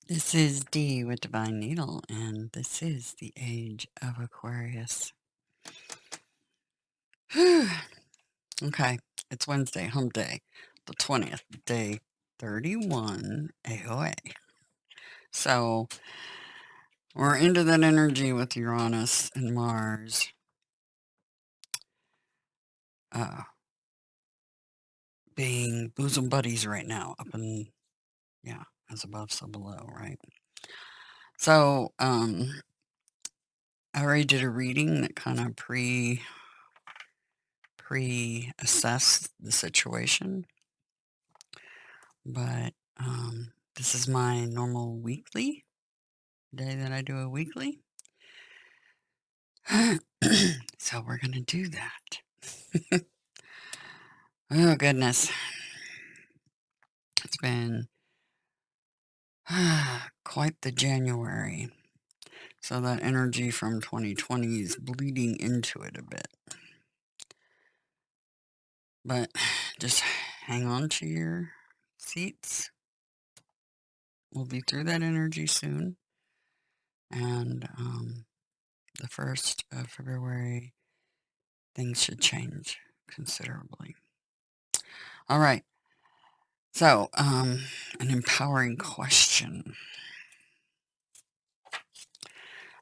This is Dee with Divine Needle, and this is the age of Aquarius. Okay, it's Wednesday, hump day, the 20th, day 31 AoA. So we're into that energy with Uranus and Mars. Being bosom buddies right now, up in, yeah, as above, so below, right? So, I already did a reading that kind of pre-assessed the situation, but this is my normal weekly day that I do a weekly. So we're gonna do that. Oh goodness, it's been quite the January. So that energy from 2020 is bleeding into it a bit. But just hang on to your seats. We'll be through that energy soon. And the 1st of February, things should change considerably. All right. So, an empowering question.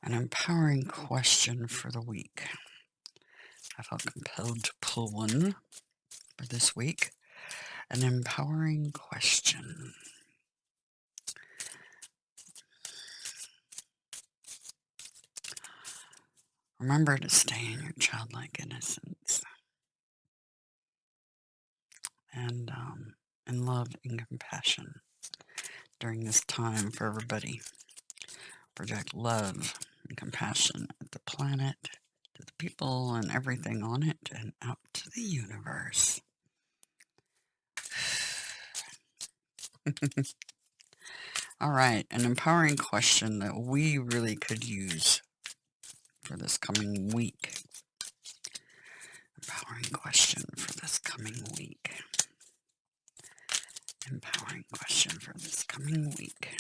An empowering question for the week. I felt compelled to pull one for this week. An empowering question. Remember to stay in your childlike innocence and love and compassion during this time for everybody. Project love and compassion at the planet, to the people and everything on it, and out to the universe. All right, an empowering question that we really could use for this coming week. Empowering question for this coming week. Empowering question for this coming week.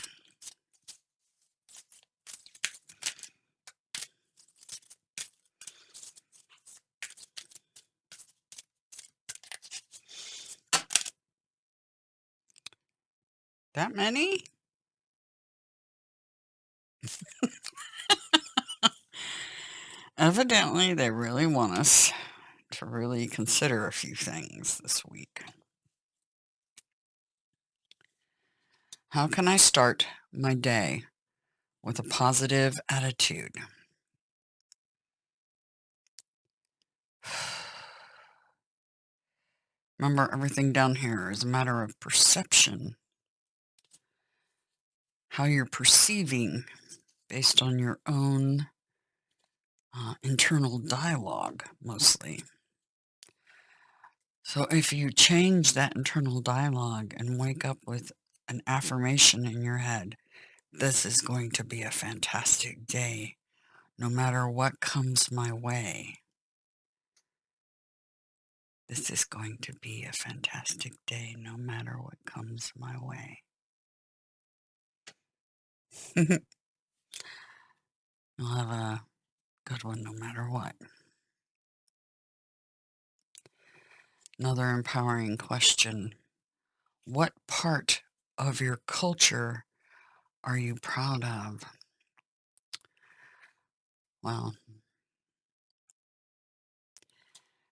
That many? Evidently, they really want us to really consider a few things this week. How can I start my day with a positive attitude? Remember, everything down here is a matter of perception. How you're perceiving based on your own internal dialogue, mostly. So if you change that internal dialogue and wake up with an affirmation in your head, this is going to be a fantastic day, no matter what comes my way. This is going to be a fantastic day, no matter what comes my way. You'll have a good one no matter what. Another empowering question. What part of your culture are you proud of? Well,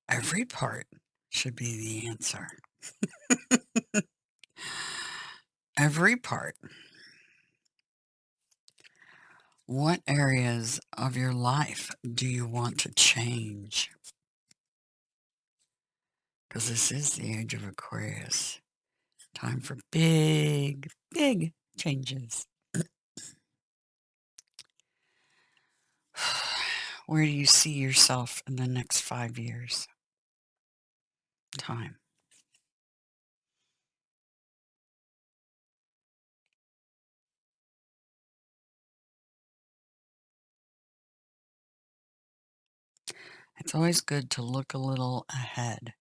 every part should be the answer. Every part. What areas of your life do you want to change? Because this is the age of Aquarius. Time for big, big changes. Where do you see yourself in the next 5 years? Time. It's always good to look a little ahead.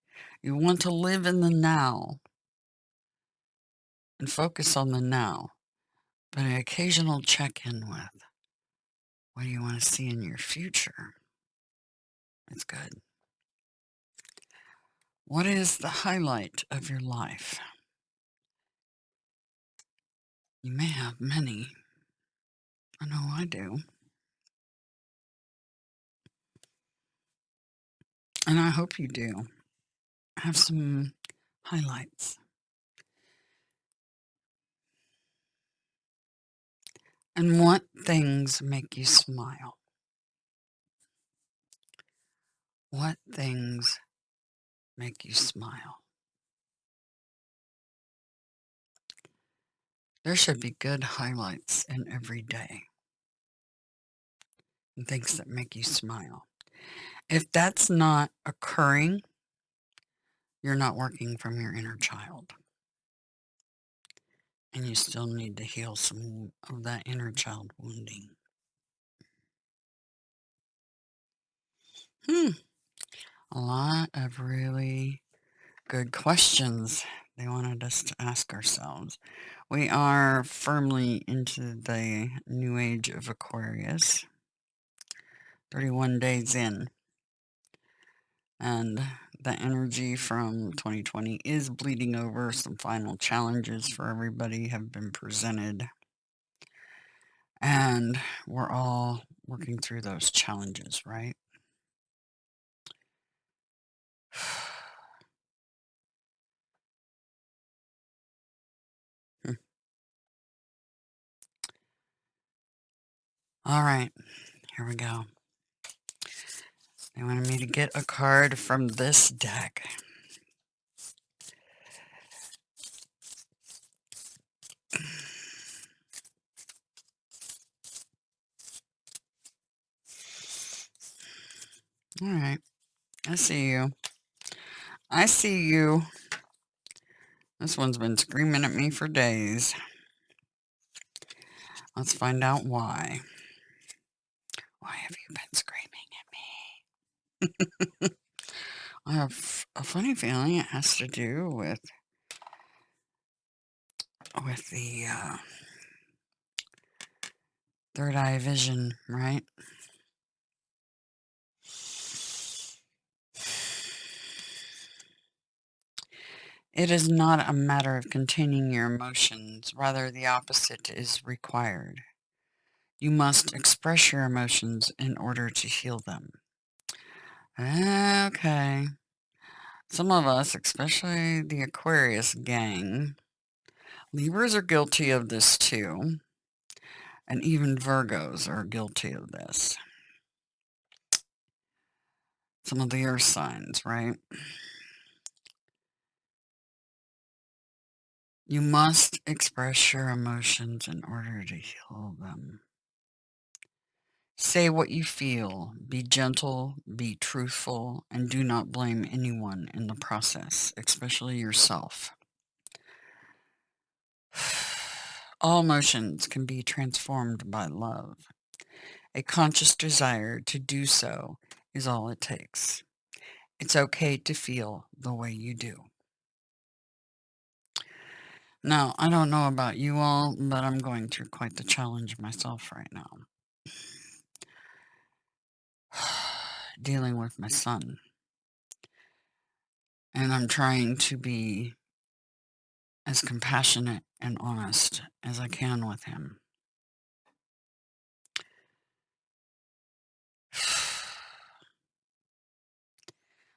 You want to live in the now and focus on the now. but an occasional check-in with what do you want to see in your future? It's good. What is the highlight of your life? You may have many. I know I do. And I hope you do. Have some highlights. And what things make you smile? What things make you smile? There should be good highlights in every day and things that make you smile. If that's not occurring, you're not working from your inner child. And you still need to heal some of that inner child wounding. A lot of really good questions they wanted us to ask ourselves. We are firmly into the new age of Aquarius, 31 days in. And the energy from 2020 is bleeding over. Some final challenges for everybody have been presented. And we're all working through those challenges, right? All right, here we go. They wanted me to get a card from this deck. All right, I see you. I see you. This one's been screaming at me for days. Let's find out why. Why have you been screaming at me? I have a funny feeling it has to do with the third eye vision, right? It is not a matter of containing your emotions. Rather, the opposite is required. You must express your emotions in order to heal them. Okay. Some of us, especially the Aquarius gang, Libras are guilty of this too. And even Virgos are guilty of this. Some of the earth signs, right? You must express your emotions in order to heal them. Say what you feel, be gentle, be truthful, and do not blame anyone in the process, especially yourself. All emotions can be transformed by love. A conscious desire to do so is all it takes. It's okay to feel the way you do. Now, I don't know about you all, but I'm going through quite the challenge myself right now. Dealing with my son. And I'm trying to be as compassionate and honest as I can with him.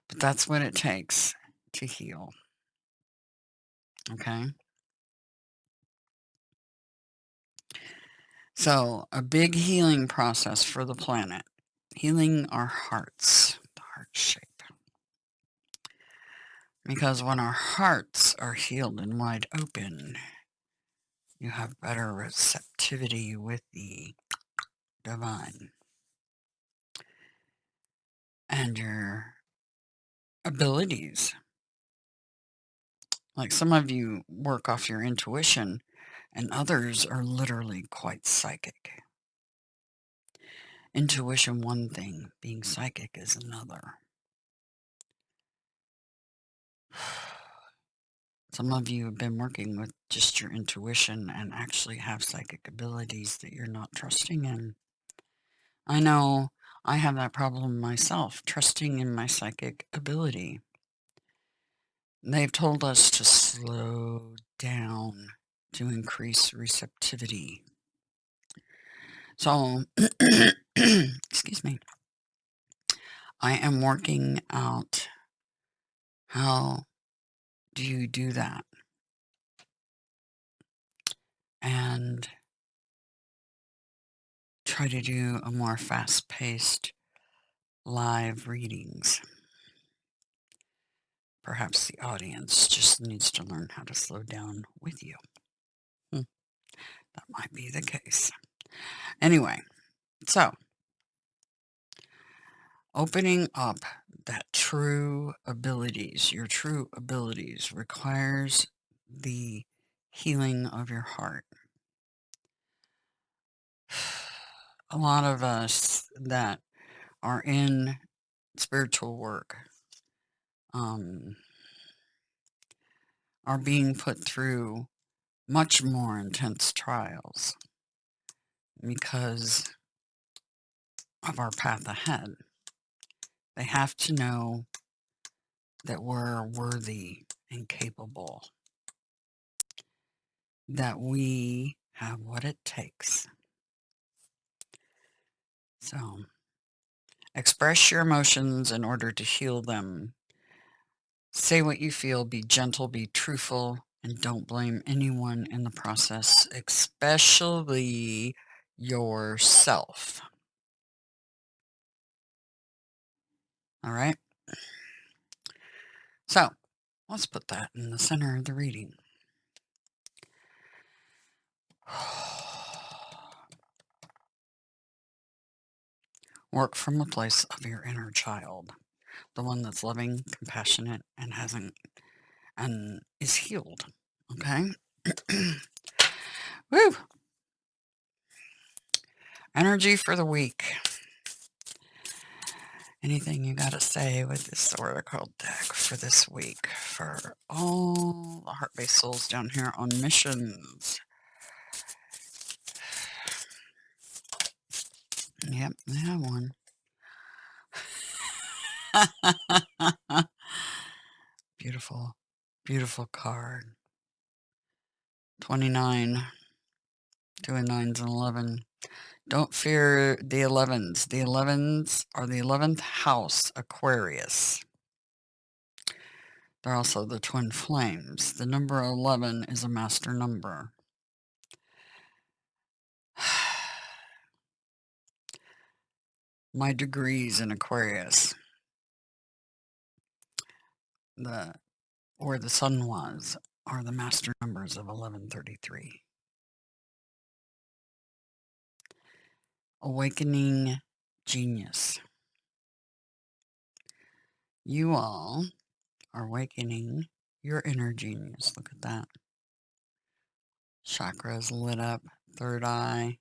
But that's what it takes to heal. Okay? So, a big healing process for the planet. Healing our hearts, the heart shape. Because when our hearts are healed and wide open, you have better receptivity with the divine. And your abilities. Like some of you work off your intuition, and others are literally quite psychic. Intuition one thing, being psychic is another. Some of you have been working with just your intuition and actually have psychic abilities that you're not trusting in. I know I have that problem myself, trusting in my psychic ability. They've told us to slow down to increase receptivity. So, excuse me, I am working out how do you do that? And try to do a more fast-paced live readings. Perhaps the audience just needs to learn how to slow down with you. That might be the case. Anyway, so opening up that true abilities, your true abilities, requires the healing of your heart. A lot of us that are in spiritual work are being put through much more intense trials because of our path ahead. They have to know that we're worthy and capable, that we have what it takes. So, express your emotions in order to heal them. Say what you feel, be gentle, be truthful, and don't blame anyone in the process, especially yourself. All right? So, let's put that in the center of the reading. Work from a place of your inner child, the one that's loving, compassionate, and is healed. Okay? Woo! Energy for the week. Anything you got to say with this oracle deck for this week for all the heart-based souls down here on missions? Yep, I have one. Beautiful, beautiful card. 29, 2 and 9s and 11. Don't fear the 11s. The 11s are the 11th house, Aquarius. They're also the twin flames. The number 11 is a master number. My degrees in Aquarius, where the sun was, are the master numbers of 1133. Awakening genius. You all are awakening your inner genius. Look at that. Chakras lit up, third eye.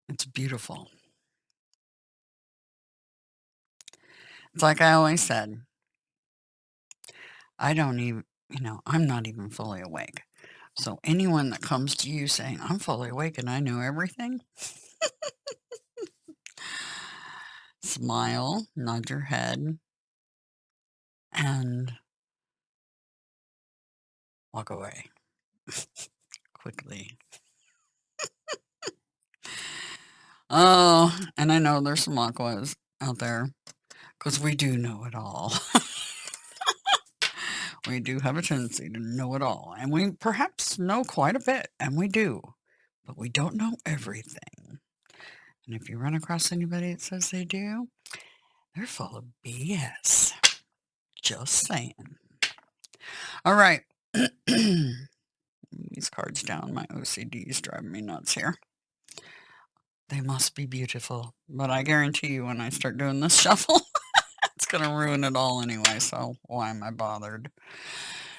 It's beautiful. It's like I always said, I don't even, I'm not even fully awake. So anyone that comes to you saying, I'm fully awake and I know everything, smile, nod your head, and walk away quickly. Oh, and I know there's some aquas out there because we do know it all. We do have a tendency to know it all, and we perhaps know quite a bit, and we do, but we don't know everything. And if you run across anybody that says they do, they're full of BS. Just saying. All right. These cards down. My OCD is driving me nuts here. They must be beautiful, but I guarantee you when I start doing this shuffle, it's going to ruin it all anyway, so why am I bothered?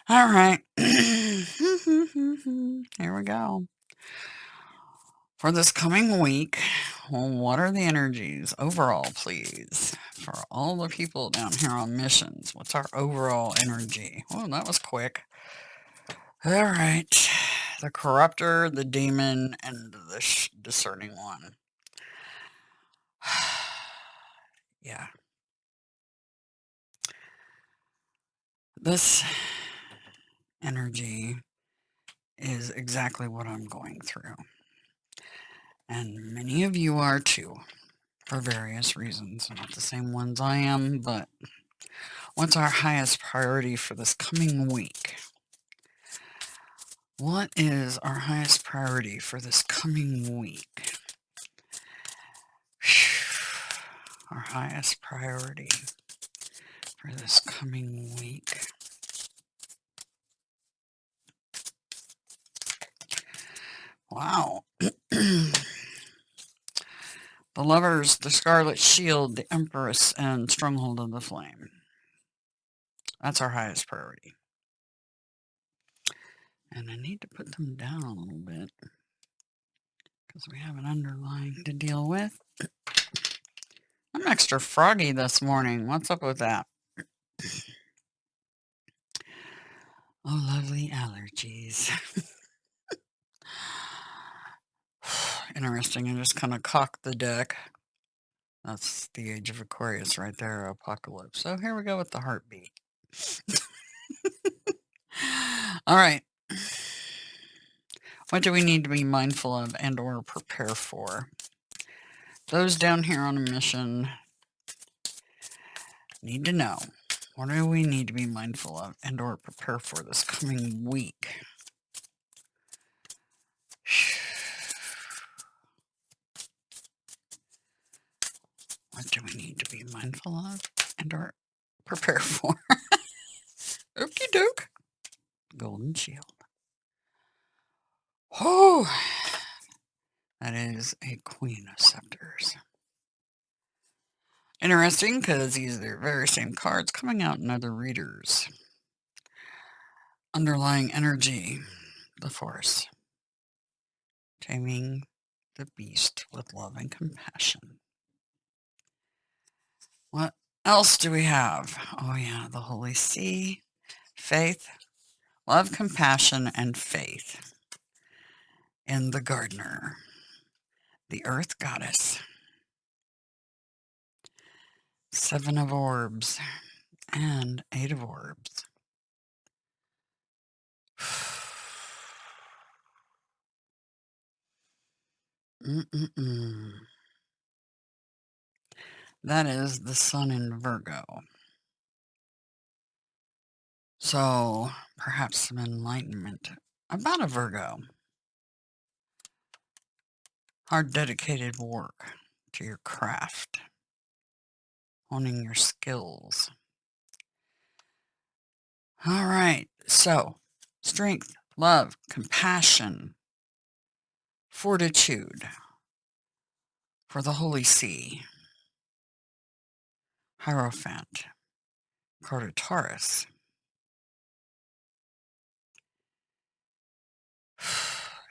All right. Here we go. For this coming week, what are the energies overall, please, for all the people down here on missions. What's our overall energy? Oh, that was quick. All right. The corruptor, the demon, and the discerning one. Yeah. This energy is exactly what I'm going through. And many of you are too, for various reasons. Not the same ones I am, but what's our highest priority for this coming week? What is our highest priority for this coming week? Our highest priority for this coming week. Wow. The Lovers, the Scarlet Shield, the Empress, and Stronghold of the Flame. That's our highest priority. And I need to put them down a little bit because we have an underlying to deal with. I'm extra froggy this morning. What's up with that? Oh, lovely allergies. Interesting. I just kind of cocked the deck. That's the age of Aquarius right there, apocalypse. So here we go with the heartbeat. All right. What do we need to be mindful of and or prepare for? Those down here on a mission need to know. What do we need to be mindful of and or prepare for this coming week? What do we need to be mindful of and or prepare for? Okie doke. Golden Shield. Oh, that is a Queen of Scepters. Interesting, because these are the very same cards coming out in other readers. Underlying energy, the Force. Taming the beast with love and compassion. What else do we have? Oh yeah, the Holy See, faith, love, compassion, and faith. In the Gardener, the Earth Goddess. 7 of Orbs and 8 of Orbs. That is the Sun in Virgo. So perhaps some enlightenment about a Virgo. Hard, dedicated work to your craft. Honing your skills. All right. So strength, love, compassion, fortitude for the Holy See. Hierophant, card of Taurus.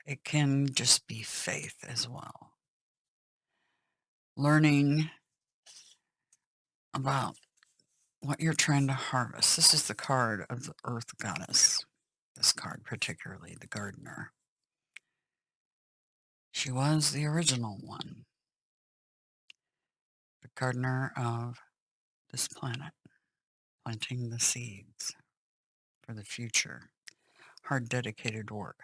It can just be faith as well. Learning about what you're trying to harvest. This is the card of the Earth Goddess. This card particularly, the Gardener. She was the original one. The gardener of this planet. Planting the seeds for the future. Hard, dedicated work.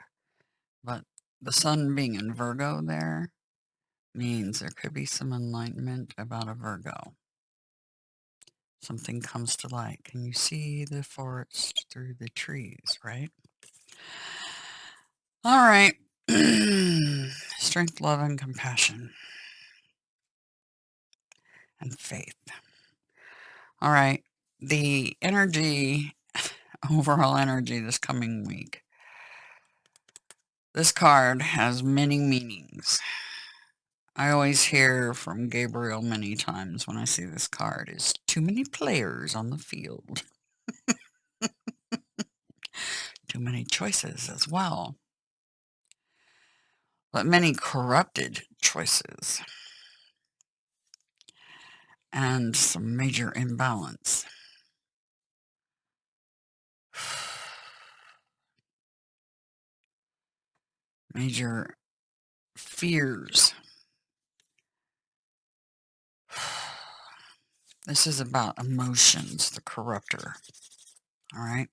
But the sun being in Virgo there means there could be some enlightenment about a Virgo. Something comes to light. Can you see the forest through the trees, right? All right. Strength, love, and compassion. And faith. All right. The energy, overall energy this coming week. This card has many meanings. I always hear from Gabriel many times when I see this card is too many players on the field. Too many choices as well. But many corrupted choices. and some major imbalance. Major fears. This is about emotions, the corruptor. All right.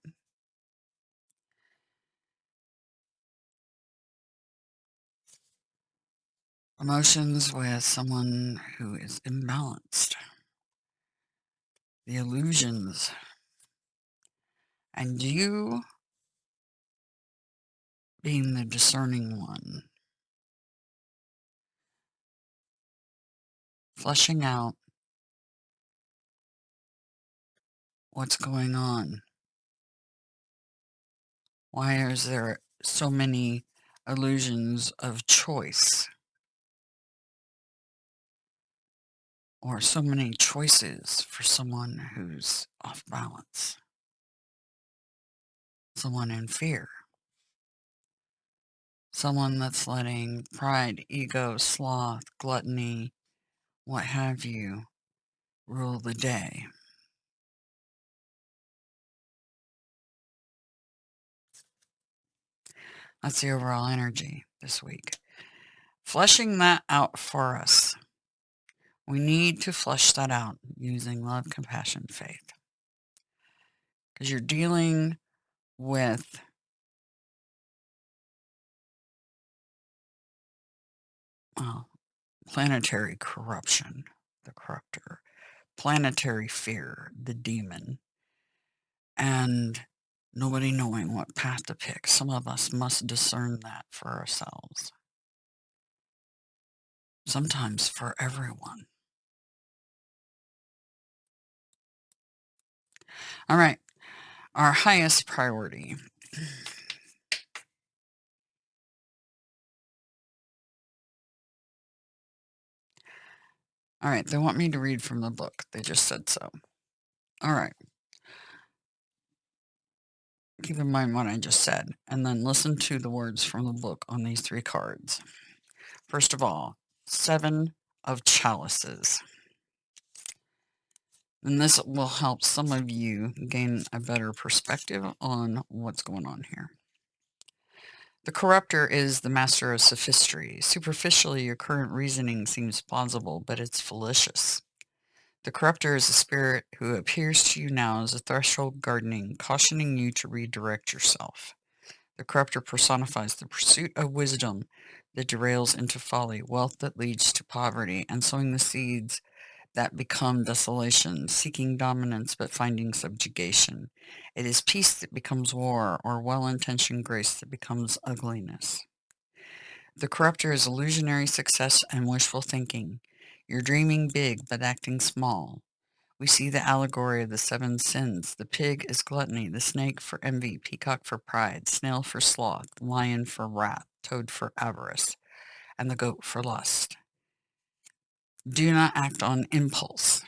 Emotions with someone who is imbalanced. The illusions. And you being the discerning one. Fleshing out what's going on. Why is there so many illusions of choice? Or so many choices for someone who's off balance? Someone in fear. Someone that's letting pride, ego, sloth, gluttony, what have you, rule the day. That's the overall energy this week. Fleshing that out for us. We need to flesh that out using love, compassion, faith. Because you're dealing with planetary corruption, the corruptor, planetary fear, the demon, and nobody knowing what path to pick. Some of us must discern that for ourselves. Sometimes for everyone. All right. Our highest priority. All right. They want me to read from the book. They just said so. All right. Keep in mind what I just said, and then listen to the words from the book on these 3 cards. First of all, 7 of chalices. And this will help some of you gain a better perspective on what's going on here. The corruptor is the master of sophistry. Superficially, your current reasoning seems plausible, but it's fallacious. The corruptor is a spirit who appears to you now as a threshold gardening, cautioning you to redirect yourself. The corruptor personifies the pursuit of wisdom that derails into folly, wealth that leads to poverty, and sowing the seeds that become desolation, seeking dominance but finding subjugation. It is peace that becomes war, or well-intentioned grace that becomes ugliness. The corruptor is illusionary success and wishful thinking. You're dreaming big but acting small. We see the allegory of the 7 sins. The pig is gluttony, the snake for envy, peacock for pride, snail for sloth, lion for wrath, toad for avarice, and the goat for lust. Do not act on impulse.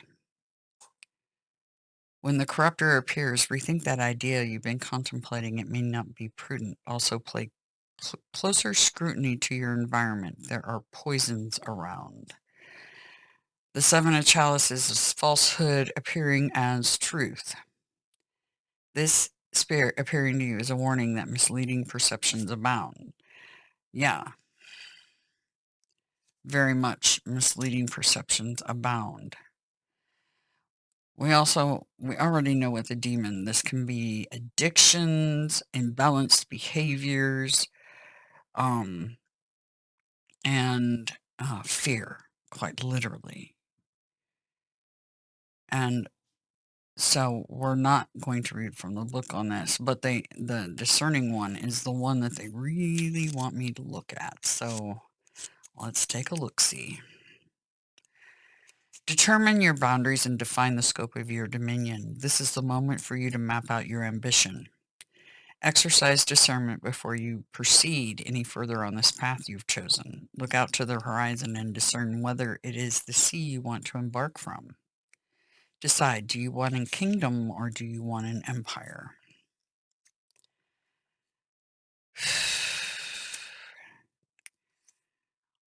When the corruptor appears, rethink that idea you've been contemplating. It may not be prudent. Also, pay closer scrutiny to your environment. There are poisons around. The 7 of chalices is falsehood appearing as truth. This spirit appearing to you is a warning that misleading perceptions abound. Yeah, very much misleading perceptions abound. We already know with the demon, this can be addictions, imbalanced behaviors, and fear, quite literally. And so we're not going to read from the book on this, but the discerning one is the one that they really want me to look at. So let's take a look-see. Determine your boundaries and define the scope of your dominion. This is the moment for you to map out your ambition. Exercise discernment before you proceed any further on this path you've chosen. Look out to the horizon and discern whether it is the sea you want to embark from. Decide, do you want a kingdom or do you want an empire?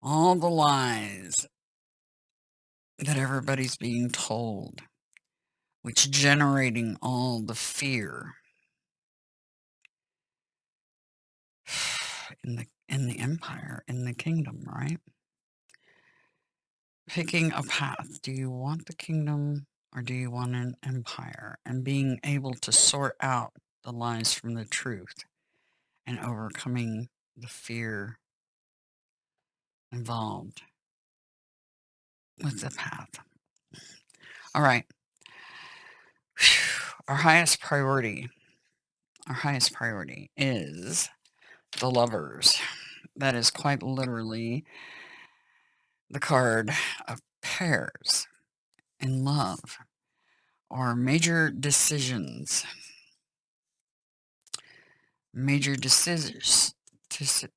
All the lies that everybody's being told, which generating all the fear in the empire, in the kingdom, right? Picking a path. Do you want the kingdom or do you want an empire? And being able to sort out the lies from the truth and overcoming the fear involved with the path. All right. Our highest priority is the lovers. That is quite literally the card of pairs in love or major decisions. Major decisions. I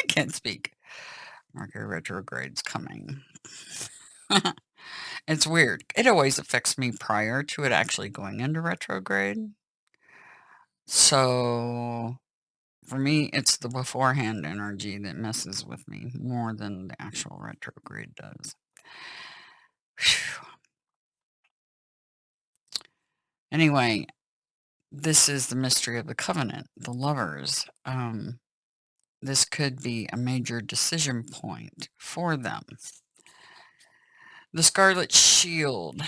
can't speak. Mercury retrograde's coming. It's weird. It always affects me prior to it actually going into retrograde. So for me, it's the beforehand energy that messes with me more than the actual retrograde does. Whew. Anyway, this is the mystery of the covenant, the lovers. This could be a major decision point for them. The Scarlet Shield.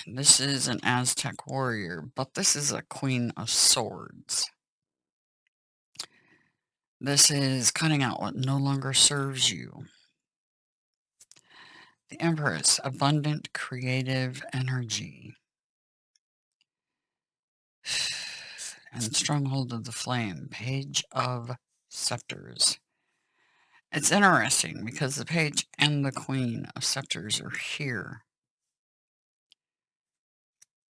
This is an Aztec warrior, but this is a Queen of Swords. This is cutting out what no longer serves you. The Empress, abundant creative energy. And Stronghold of the Flame, Page of Scepters. It's interesting because the Page and the Queen of Scepters are here.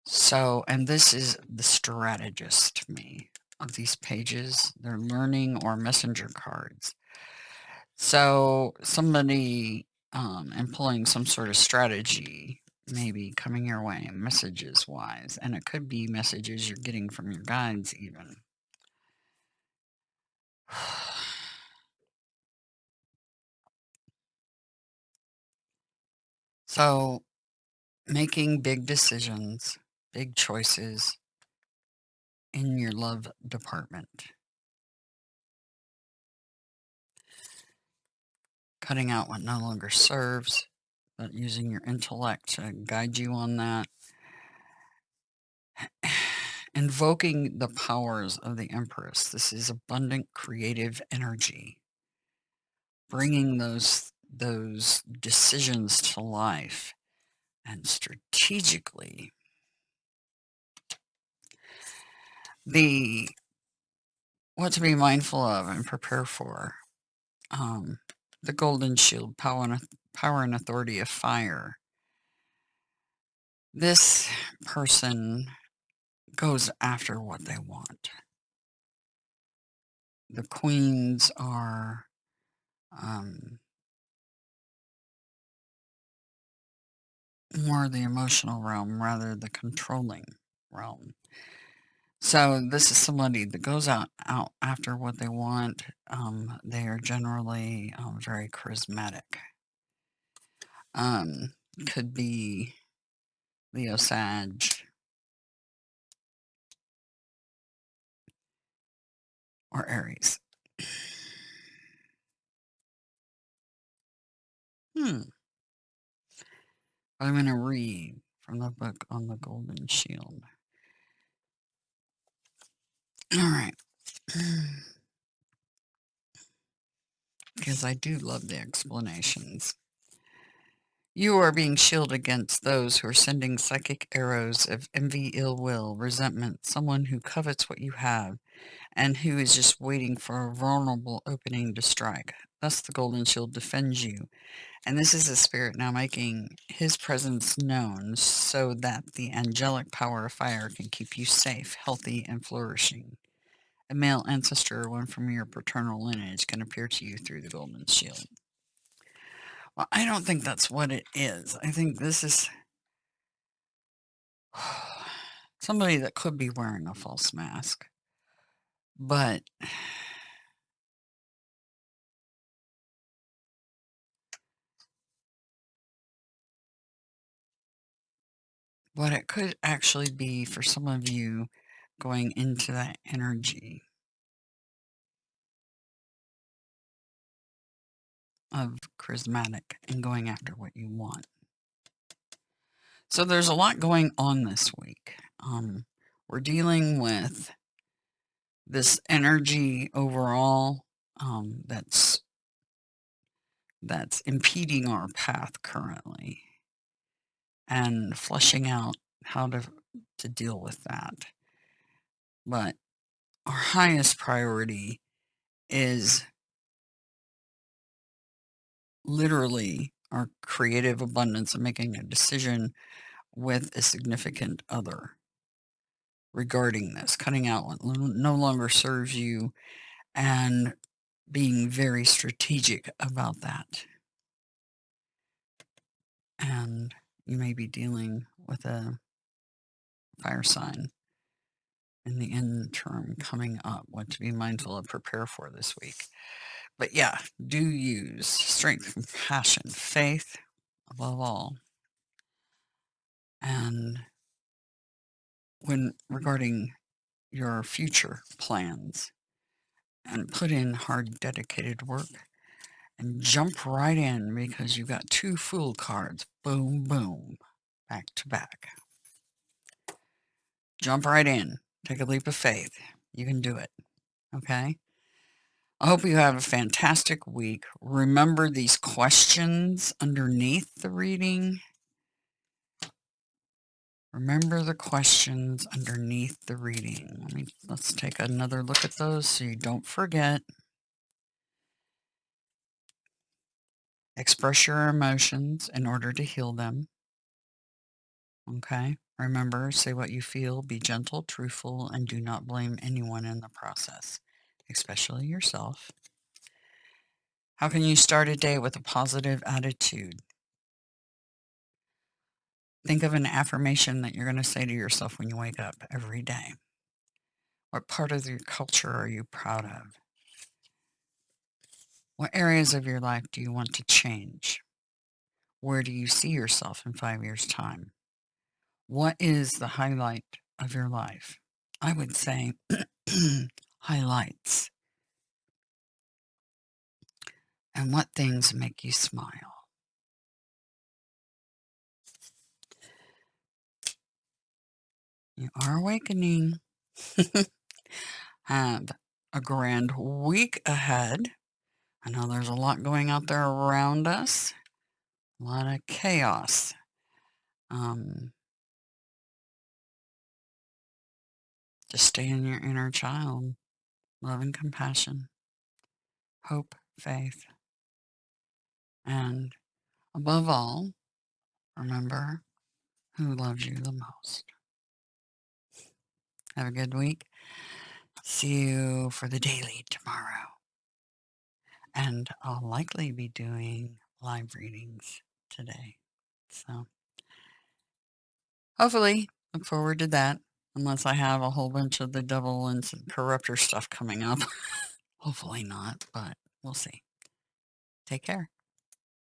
So, and this is the strategist to me of these pages. They're learning or messenger cards. So somebody employing some sort of strategy maybe coming your way, messages wise, and it could be messages you're getting from your guides even. So making big decisions, big choices in your love department. Cutting out what no longer serves, but using your intellect to guide you on that. Invoking the powers of the Empress. This is abundant creative energy. Bringing those decisions to life and strategically. What to be mindful of and prepare for. The Golden Shield, power and authority of fire. This person goes after what they want. The queens are more the emotional realm rather the controlling realm. So this is somebody that goes out after what they want. They are generally very charismatic. Could be Leo, Sag, or Aries. I'm going to read from the book on the Golden Shield. All right. Because I do love the explanations. You are being shielded against those who are sending psychic arrows of envy, ill will, resentment, someone who covets what you have, and who is just waiting for a vulnerable opening to strike. Thus the Golden Shield defends you. And this is the spirit now making his presence known so that the angelic power of fire can keep you safe, healthy, and flourishing. A male ancestor or one from your paternal lineage can appear to you through the Golden Shield. Well, I don't think that's what it is. I think this is somebody that could be wearing a false mask. But what it could actually be for some of you going into that energy of charismatic and going after what you want. So there's a lot going on this week. We're dealing with this energy overall that's impeding our path currently, and fleshing out how to deal with that. But our highest priority is literally our creative abundance of making a decision with a significant other regarding this, cutting out what no longer serves you and being very strategic about that. And you may be dealing with a fire sign in the interim coming up, what to be mindful of, prepare for this week. But yeah, do use strength, compassion, faith above all. And when regarding your future plans, and put in hard, dedicated work and jump right in, because you got 2 Fool cards. Boom, boom, back to back. Jump right in. Take a leap of faith. You can do it. Okay? I hope you have a fantastic week. Remember these questions underneath the reading. Remember the questions underneath the reading. Let's take another look at those so you don't forget. Express your emotions in order to heal them. Okay? Remember, say what you feel, be gentle, truthful, and do not blame anyone in the process, especially yourself. How can you start a day with a positive attitude? Think of an affirmation that you're going to say to yourself when you wake up every day. What part of your culture are you proud of? What areas of your life do you want to change? Where do you see yourself in 5 years' time? What is the highlight of your life? I would say highlights. And what things make you smile? You are awakening. Have a grand week ahead. I know there's a lot going out there around us. A lot of chaos. Just stay in your inner child. Love and compassion. Hope, faith. And above all, remember who loves you the most. Have a good week. See you for the daily tomorrow. And I'll likely be doing live readings today. So hopefully, look forward to that. Unless I have a whole bunch of the devil and some corruptor stuff coming up. Hopefully not, but we'll see. Take care.